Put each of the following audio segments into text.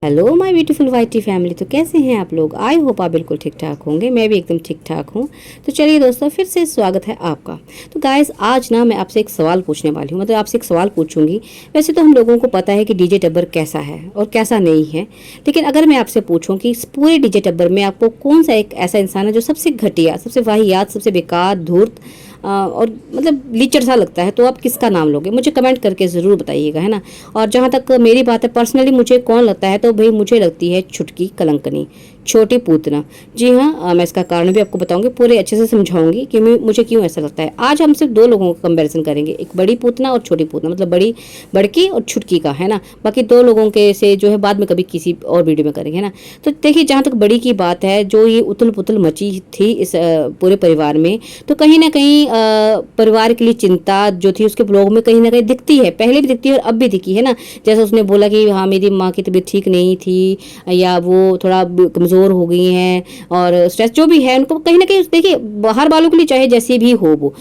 Hello my beautiful whitey family. तो कैसे हैं आप लोग? आई होप आप बिल्कुल ठीक ठाक होंगे। मैं भी एकदम ठीक ठाक हूँ। तो चलिए दोस्तों, फिर से स्वागत है आपका। तो गाइस, आज ना मैं आपसे एक सवाल पूछने वाली हूँ, मतलब आपसे एक सवाल पूछूंगी। वैसे तो हम लोगों को पता है कि डीजे टब्बर कैसा है और कैसा नहीं है, लेकिन अगर मैं आपसे पूछूं कि इस पूरे डीजे टब्बर में आपको कौन सा एक ऐसा इंसान है जो सबसे घटिया, सबसे वाहियात, सबसे बेकार, धूर्त और मतलब लीचड़ सा लगता है, तो आप किसका नाम लोगे? मुझे कमेंट करके ज़रूर बताइएगा, है ना। और जहाँ तक मेरी बात है, पर्सनली मुझे कौन लगता है, तो भाई मुझे लगती है छुटकी कलंकनी, छोटी पूतना। जी हाँ, मैं इसका कारण भी आपको बताऊंगी, पूरे अच्छे से समझाऊंगी कि मुझे क्यों ऐसा लगता है। आज हम सिर्फ दो लोगों का कंपैरिजन करेंगे, एक बड़ी पूतना और छोटी पूतना, मतलब बड़ी बड़की और छुटकी का, है ना। बाकी दो लोगों के से जो है बाद में कभी किसी और वीडियो में करेंगे, है ना। तो देखिए, जहाँ तक बड़ी की बात है, जो ये उथल पुथल मची थी इस पूरे परिवार में, तो कहीं ना कहीं परिवार के लिए चिंता जो थी उसके ब्लॉग में कहीं ना कहीं दिखती है, पहले भी दिखती है और अब भी दिखी, है ना। जैसे उसने बोला कि हाँ, मेरी माँ की तबीयत ठीक नहीं थी, या वो थोड़ा कमज़ोर हो गई हैं, और स्ट्रेस जो भी है उनको कहीं ना कहीं, देखिए बाहर वालों के लिए चाहे जैसे भी हो, वो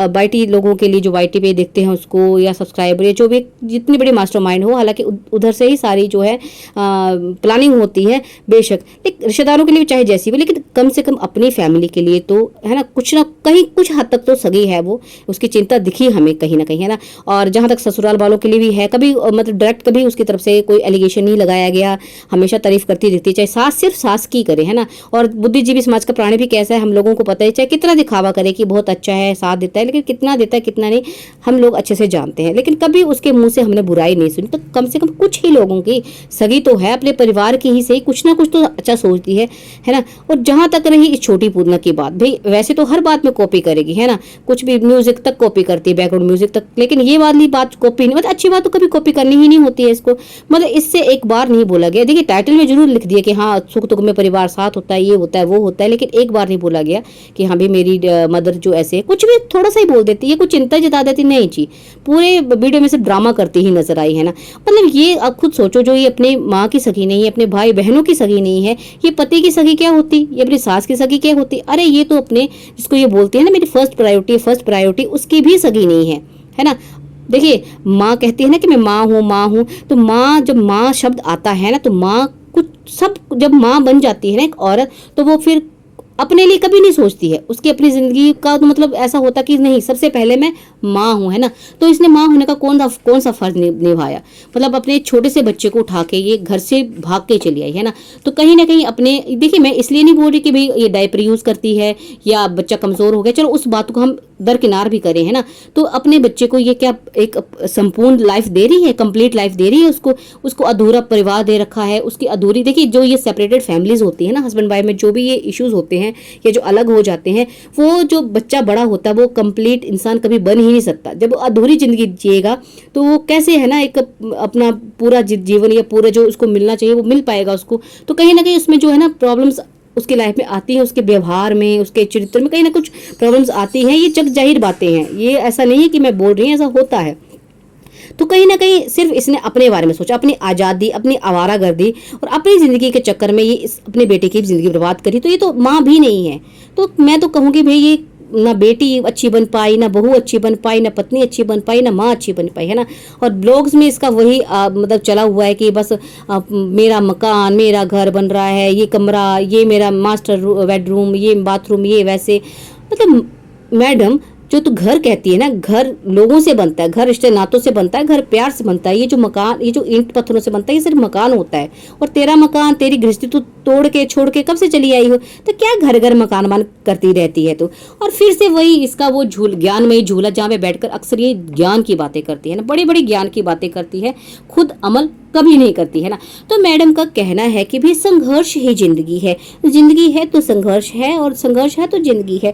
वाईटी लोगों के लिए जो वाईटी पे देखते हैं उसको, या सब्सक्राइबर, या जो भी जितनी बड़ी मास्टरमाइंड हो, हालांकि उधर से ही सारी जो है प्लानिंग होती है बेशक, लेकिन रिश्तेदारों के लिए चाहे जैसी भी, लेकिन कम से कम अपनी फैमिली के लिए तो, है ना, कुछ ना कहीं कुछ हद तक तो सगी है वो, उसकी चिंता दिखी हमें कहीं ना कहीं, है ना। और जहाँ तक ससुराल वालों के लिए भी है, कभी मतलब डायरेक्ट कभी उसकी तरफ से कोई एलिगेशन नहीं लगाया गया, हमेशा तारीफ करती दिखती, चाहे सास सिर्फ सास की करे, है ना। और बुद्धिजीवी समाज का प्राणी भी कैसा है हम लोगों को पता है, चाहे कितना दिखावा करे कि बहुत अच्छा है, साथ देता है, लेकिन कितना देता है कितना नहीं हम लोग अच्छे से जानते हैं। लेकिन कभी उसके मुंह से हमने बुराई नहीं सुनी, तो कम से कम कुछ ही लोगों की सगी तो है, अपने परिवार की ही सही, कुछ ना कुछ तो अच्छा सोचती है ना। और जहां तक रही इस छोटी पूतना की बात, भाई वैसे तो हर बात में कॉपी करेगी, है ना, कुछ भी म्यूजिक तक कॉपी करती है, बैकग्राउंड म्यूजिक तक, लेकिन ये वाली बात कॉपी नहीं, मतलब अच्छी बात तो कभी कॉपी करनी ही नहीं होती है इसको, मतलब इससे एक बार नहीं बोला गया। देखिए टाइटल में जरूर लिख दिया कि हाँ, सुख दुख में परिवार साथ होता है, ये होता है वो होता है, लेकिन एक बार नहीं बोला गया कि हाँ भाई मेरी मदर जो ऐसे है, कुछ भी थोड़ा सा ही बोल देती है, कुछ चिंता जता देती, नहीं जी, पूरे वीडियो में सिर्फ ड्रामा करती ही नजर आई, है ना। मतलब ये आप खुद सोचो, जो ये अपने माँ की सगी नहीं है, अपने भाई बहनों की सगी नहीं है, ये पति की सगी क्या होती, ये अपनी सास की सगी क्या होती? अरे ये तो अपने, जिसको ये बोलती है ना मेरी फर्स्ट प्रायोरिटी, उसकी भी सगी नहीं है ना। देखिए, माँ कहती है ना कि मैं माँ हूँ, तो माँ, जब माँ शब्द आता है ना, तो माँ कुछ सब, जब माँ बन जाती है ना एक औरत, तो वो फिर अपने लिए कभी नहीं सोचती है, उसकी अपनी जिंदगी का तो मतलब ऐसा होता कि नहीं, सबसे पहले मैं माँ हूँ, है ना। तो इसने माँ होने का कौन सा फर्ज निभाया, मतलब अपने छोटे से बच्चे को उठा के ये घर से भाग के चली आई, है ना। तो कहीं ना कहीं अपने, देखिए मैं इसलिए नहीं बोल रही कि भाई ये डायपर यूज करती है या बच्चा कमजोर हो गया, चलो उस बात को हम दरकिनार भी करें, है ना। तो अपने बच्चे को ये क्या एक संपूर्ण लाइफ दे रही है, कंप्लीट लाइफ दे रही है उसको अधूरा परिवार दे रखा है, उसकी अधूरी, देखिए जो ये सेपरेटेड फैमिलीज होती है ना, हस्बैंड वाइफ में जो भी ये इश्यूज होते हैं या जो अलग हो जाते हैं, वो जो बच्चा बड़ा होता है वो कंप्लीट इंसान कभी बन ही नहीं सकता। जब अधूरी जिंदगी जिएगा तो वो कैसे, है ना, एक अपना पूरा जीवन या पूरा जो उसको मिलना चाहिए वो मिल पाएगा उसको? तो कहीं ना कहीं उसमें जो है ना प्रॉब्लम्स उसकी लाइफ में आती है, उसके व्यवहार में, उसके चरित्र में कहीं ना कुछ प्रॉब्लम्स आती हैं। ये जग जाहिर बातें हैं, ये ऐसा नहीं है कि मैं बोल रही हूँ, ऐसा होता है। तो कहीं ना कहीं सिर्फ इसने अपने बारे में सोचा, अपनी आज़ादी, अपनी आवारागर्दी और अपनी ज़िंदगी के चक्कर में ये अपने बेटे की ज़िंदगी बर्बाद करी। तो ये तो माँ भी नहीं है। तो मैं तो कहूँगी भाई, ये ना बेटी अच्छी बन पाई, ना बहू अच्छी बन पाई, ना पत्नी अच्छी बन पाई, ना माँ अच्छी बन पाई, है ना। और ब्लॉग्स में इसका वही मतलब चला हुआ है कि बस मेरा मकान, मेरा घर बन रहा है, ये कमरा, ये मेरा मास्टर बेडरूम, ये बाथरूम, ये वैसे, मतलब मैडम, जो तू घर कहती है ना, घर लोगों से बनता है, घर रिश्ते नातों से बनता है, घर प्यार से बनता है। ये जो मकान, ये जो ईंट पत्थरों से बनता है, ये सिर्फ मकान होता है। और तेरा मकान, तेरी गृहस्थी तू तोड़ के छोड़ के कब से चली आई हो? तो क्या घर घर मकान मान करती रहती है तू? और फिर से वही इसका वो ज्ञान में झूला, जहाँ पे बैठकर अक्सर ये ज्ञान की बातें करती है ना, बड़ी बड़ी ज्ञान की बातें करती है, खुद अमल कभी नहीं करती, है ना। तो मैडम का कहना है कि भाई संघर्ष ही जिंदगी है तो संघर्ष है, और संघर्ष है तो जिंदगी है।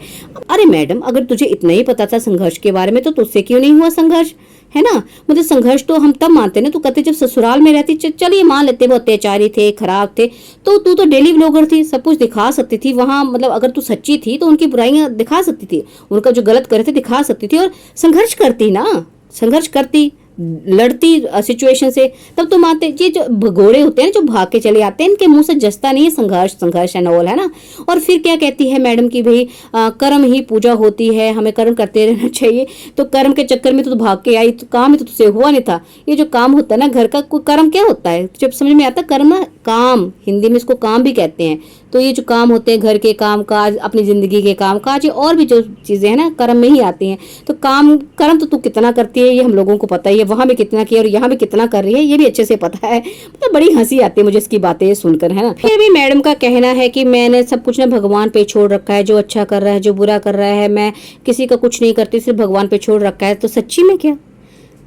अरे मैडम, अगर तुझे इतना ही पता था संघर्ष के बारे में, तो तुझसे क्यों नहीं हुआ संघर्ष, है ना। मतलब संघर्ष तो हम तब मानते ना, तो कहते जब ससुराल में रहती, चलिए मान लेते वो अत्याचारी थे, खराब थे, तो तू तो डेली ब्लॉगर थी, सब कुछ दिखा सकती थी वहां, मतलब अगर तू सच्ची थी तो उनकी बुराइयां दिखा सकती थी, उनका जो गलत करे थे दिखा सकती थी, और संघर्ष करती ना, संघर्ष करती, लड़ती सिचुएशन से, तब तुम आते। ये जो भगोड़े होते हैं जो भाग के चले आते हैं, इनके मुंह से जसता नहीं है संघर्ष संघर्ष एंड ऑल, है ना। और फिर क्या कहती है मैडम की भाई कर्म ही पूजा होती है, हमें कर्म करते रहना चाहिए। तो कर्म के चक्कर में तो भाग के आई, तो काम ही तो तुझसे हुआ नहीं था। ये जो काम होता है ना घर का, कोई कर्म क्या होता है जब समझ में आता। कर्म काम, हिंदी में इसको काम भी कहते हैं। तो ये जो काम होते हैं घर के काम काज, अपनी जिंदगी के काम काज, और भी जो चीजें हैं ना कर्म में ही आती हैं। तो काम कर्म तो तू कितना करती है ये हम लोगों को पता ही है, वहां भी कितना किया और यहाँ भी कितना कर रही है ये भी अच्छे से पता है। मतलब बड़ी हंसी आती है मुझे इसकी बातें सुनकर, है ना। फिर भी मैडम का कहना है कि मैंने सब कुछ ना भगवान पे छोड़ रखा है, जो अच्छा कर रहा है जो बुरा कर रहा है, मैं किसी का कुछ नहीं करती, सिर्फ भगवान पे छोड़ रखा है। तो सच्ची में क्या,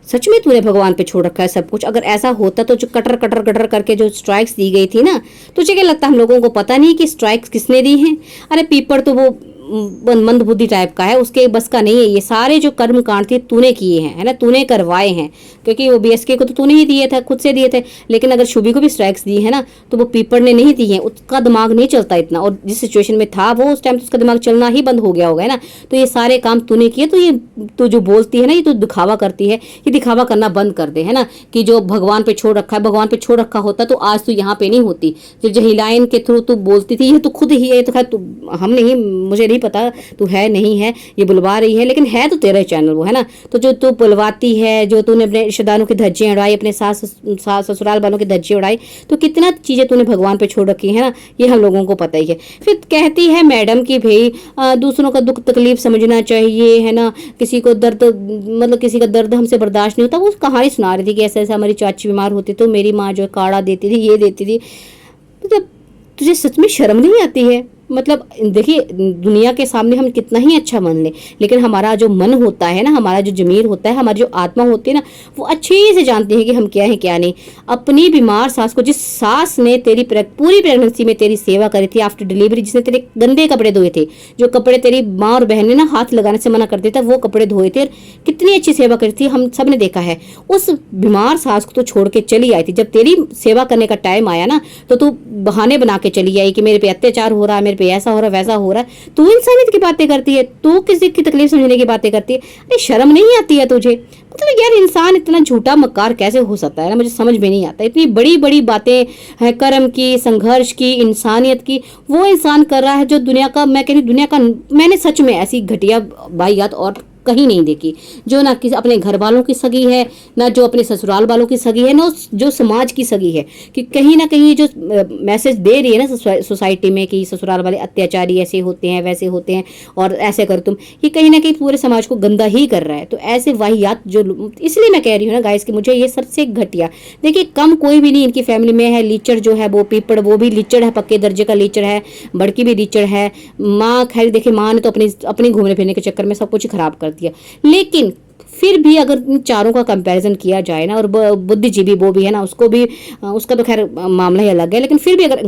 सच में तूने भगवान पे छोड़ रखा है सब कुछ? अगर ऐसा होता तो जो कटर कटर कटर करके जो स्ट्राइक्स दी गई थी ना, तुझे क्या लगता हम लोगों को पता नहीं कि स्ट्राइक्स किसने दी हैं? अरे पीपड़ तो वो मंद बुद्धि टाइप का है, उसके बस का नहीं है। ये सारे जो कर्म कांड थे तूने किए हैं, है ना, तूने करवाए हैं। क्योंकि वो बीएसके को तो तूने ही दिए थे, खुद से दिए थे। लेकिन अगर शुभी को भी स्ट्राइक्स दी है ना, तो वो पीपड़ ने नहीं दी है। उसका दिमाग नहीं चलता इतना, और जिस सिचुएशन में था वो उस टाइम तो उसका दिमाग चलना ही बंद हो गया होगा, है ना। तो ये सारे काम तूने किए। तो ये तू जो बोलती है ना, ये तो दिखावा करती है। ये दिखावा करना बंद कर दे, है ना, कि जो भगवान पे छोड़ रखा है, भगवान पे छोड़ रखा होता तो आज तू यहाँ पे नहीं होती। जो जहीलाइन के थ्रू तू बोलती थी, ये तो खुद ही है। तो खैर हम नहीं, मुझे नहीं पता तू है नहीं है, ये बुलवा रही है, लेकिन है तो तेरा चैनल वो, है ना। तो जो तू बुलवाती है, जो तूने अपने रिश्तेदारों की धज्जियां उड़ाई, अपने सास ससुराल वालों की धज्जियां उड़ाई, तो कितना चीजें तूने भगवान पे छोड़ रखी है ना, ये हम लोगों को पता ही है। फिर कहती है मैडम की भाई दूसरों का दुख तकलीफ समझना चाहिए, है ना। किसी को दर्द, मतलब किसी का दर्द हमसे बर्दाश्त नहीं होता। वो कहानी सुना रही थी कि ऐसा ऐसा हमारी चाची बीमार होती तो मेरी माँ जो काढ़ा देती थी, ये देती थी। मतलब तुझे सच में शर्म नहीं आती है? मतलब देखिए, दुनिया के सामने हम कितना ही अच्छा मन ले, लेकिन हमारा जो मन होता है ना, हमारा जो जमीर होता है, हमारी जो आत्मा होती है ना, वो अच्छे से जानती है कि हम क्या है क्या नहीं। अपनी बीमार सास को, जिस सास ने तेरी पूरी प्रेगनेंसी में तेरी सेवा करी थी आफ्टर डिलीवरी, जिसने तेरे गंदे कपड़े धोए थे, जो कपड़े तेरी माँ और बहन ने ना हाथ लगाने से मना कर दिया था, वो कपड़े धोए थे, कितनी अच्छी सेवा करी थी, हम सब ने देखा है। उस बीमार सास को तो छोड़ के चली आई थी। जब तेरी सेवा करने का टाइम आया ना, तो तू बहाने बना के चली आई कि मेरे पे अत्याचार हो रहा है, मेरे पे ऐसा हो रहा है, वैसा हो रहा है। तू इंसानियत की बातें करती है, तू किसी की तकलीफ समझने की बातें करती है। अरे शर्म नहीं आती है तुझे? मतलब यार, इंसान इतना झूठा मक्कार कैसे हो सकता है ना, मुझे समझ में नहीं आता। इतनी बड़ी बड़ी बातें हैं कर्म की, संघर्ष की, इंसानियत की, वो इंसान कर रहा है जो दुनिया का, मैं कह रही दुनिया का, मैंने सच में ऐसी घटिया वाहियात और कहीं नहीं देखी। जो ना किसी अपने घर वालों की सगी है, ना जो अपने ससुराल वालों की सगी है, ना जो समाज की सगी है। कि कहीं ना कहीं जो मैसेज दे रही है ना सोसाइटी में कि ससुराल वाले अत्याचारी ऐसे होते हैं, वैसे होते हैं, और ऐसे कर तुम, ये कहीं ना कहीं पूरे समाज को गंदा ही कर रहा है। तो ऐसे वाहियात जो, इसलिए मैं कह रही हूँ ना गाइस कि मुझे ये सबसे घटिया, देखिए कम कोई भी नहीं इनकी फैमिली में है। लीचड़ जो है वो पीपड़, वो भी लीचड़ है, पक्के दर्जे का लीचड़ है, बड़की भी लीचड़ है। माँ खैर देखिए, माँ ने तो अपनी घूमने फिरने के चक्कर में सब कुछ खराब कर दिया। लेकिन फिर भी अगर इन चारों का कंपैरिजन किया जाए ना, और बुद्धिजीवी वो भी है ना, उसको भी, उसका तो खैर मामला ही अलग है, लेकिन फिर भी अगर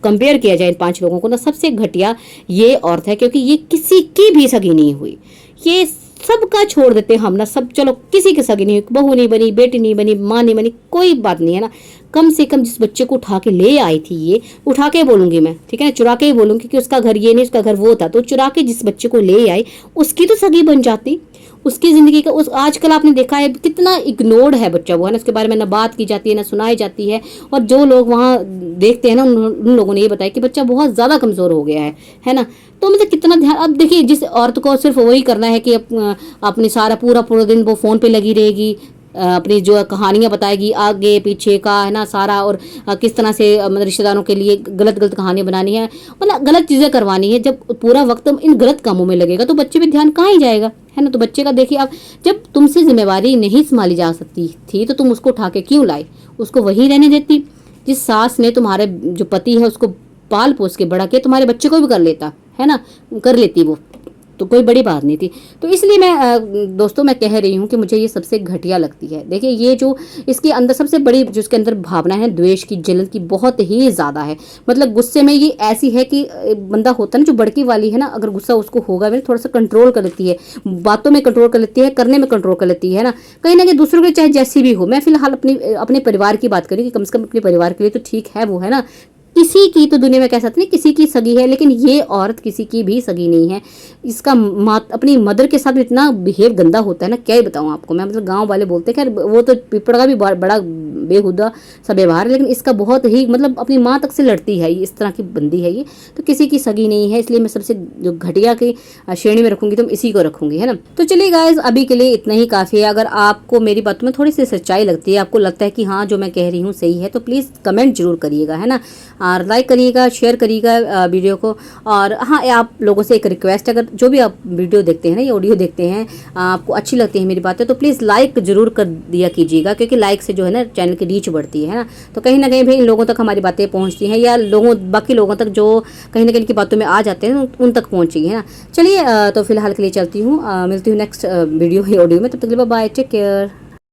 कंपेयर किया जाए इन 5 लोगों को ना, सबसे घटिया ये औरत है। क्योंकि ये किसी की भी सगी नहीं हुई, ये सबका छोड़ देते हैं हम ना, सब चलो किसी की सगी नहीं हुई, बहू नहीं बनी, बेटी नहीं बनी, माँ नहीं बनी, कोई बात नहीं है ना। कम से कम जिस बच्चे को उठा के ले आई थी, ये उठा के बोलूंगी मैं, ठीक है ना, चुरा के ही बोलूंगी कि उसका घर ये नहीं, उसका घर वो था, तो चुरा के जिस बच्चे को ले आई, उसकी तो सगी बन जाती, उसकी जिंदगी का। उस आजकल आपने देखा है कितना इग्नोर्ड है बच्चा वो, है ना, उसके बारे में ना बात की जाती है, ना सुनाई जाती है। और जो लोग वहाँ देखते हैं ना, उन लोगों ने ये बताया कि बच्चा बहुत ज़्यादा कमज़ोर हो गया है ना। तो मतलब कितना ध्यान, अब देखिए जिस औरत को सिर्फ वही करना है कि अपनी सारा पूरा दिन वो फ़ोन पे लगी रहेगी, अपनी जो कहानियाँ बताएगी आगे पीछे का, है ना, सारा, और किस तरह से मतलब रिश्तेदारों के लिए गलत गलत कहानियाँ बनानी है, मतलब गलत चीज़ें करवानी है। जब पूरा वक्त इन गलत कामों में लगेगा तो बच्चे पे ध्यान कहाँ ही जाएगा, है ना। तो बच्चे का देखिए, अब जब तुमसे जिम्मेवारी नहीं संभाली जा सकती थी तो तुम उसको उठा के क्यों लाई? उसको वहीं रहने देती। जिस सास ने तुम्हारे जो पति है उसको पाल पोस के बड़ा किया, तुम्हारे बच्चे को भी कर लेता, है ना, कर लेती वो, तो कोई बड़ी बात नहीं थी। तो इसलिए मैं दोस्तों मैं कह रही हूँ कि मुझे ये सबसे घटिया लगती है। देखिए ये जो इसके अंदर सबसे बड़ी जो इसके अंदर भावना है द्वेष की, जलन की, बहुत ही ज़्यादा है। मतलब गुस्से में ये ऐसी है कि बंदा होता है ना जो बड़की वाली है ना, अगर गुस्सा उसको होगा भी थोड़ा सा कंट्रोल कर लेती है, बातों में कंट्रोल कर लेती है, करने में कंट्रोल कर लेती है ना, कहीं ना कहीं दूसरों के चाहे जैसी भी हो। मैं फिलहाल अपने परिवार की बात करी कि कम से कम अपने परिवार के लिए तो ठीक है वो, है ना, किसी की तो दुनिया में कह सकते हैं किसी की सगी है, लेकिन ये औरत किसी की भी सगी नहीं है। इसका अपनी मदर के साथ भी इतना बिहेव गंदा होता है ना, क्या ही बताऊँ आपको मैं। मतलब गांव वाले बोलते हैं, खैर वो तो पिपड़ का भी बड़ा बेहुदा सा व्यवहार है, लेकिन इसका बहुत ही मतलब अपनी माँ तक से लड़ती है, ये इस तरह की बंदी है ये। तो किसी की सगी नहीं है, इसलिए मैं सबसे जो घटिया की श्रेणी में रखूंगी तो मैं इसी को रखूंगी, है ना। तो चलिए गाइज, अभी के लिए इतना ही काफ़ी है। अगर आपको मेरी बातों में थोड़ी सी सच्चाई लगती है, आपको लगता है कि हाँ जो मैं कह रही हूँ सही है, तो प्लीज़ कमेंट जरूर करिएगा, है ना। और लाइक करिएगा, शेयर करिएगा वीडियो को। और हाँ, आप लोगों से एक रिक्वेस्ट, अगर जो भी आप वीडियो देखते हैं ना, ये ऑडियो देखते हैं, आपको अच्छी लगती है मेरी बातें, तो प्लीज़ लाइक जरूर कर दिया कीजिएगा, क्योंकि लाइक से जो है ना चैनल की रीच बढ़ती है ना। तो कहीं ना कहीं भाई इन लोगों तक हमारी बातें पहुँचती हैं, या बाकी लोगों तक जो कहीं ना कहीं इनकी बातों में आ जाते हैं उन तक पहुँचेगी, है ना। चलिए तो फिलहाल के लिए चलती हूँ, मिलती हूँ नेक्स्ट वीडियो ऑडियो में। तब तक के लिए बाय, टेक केयर।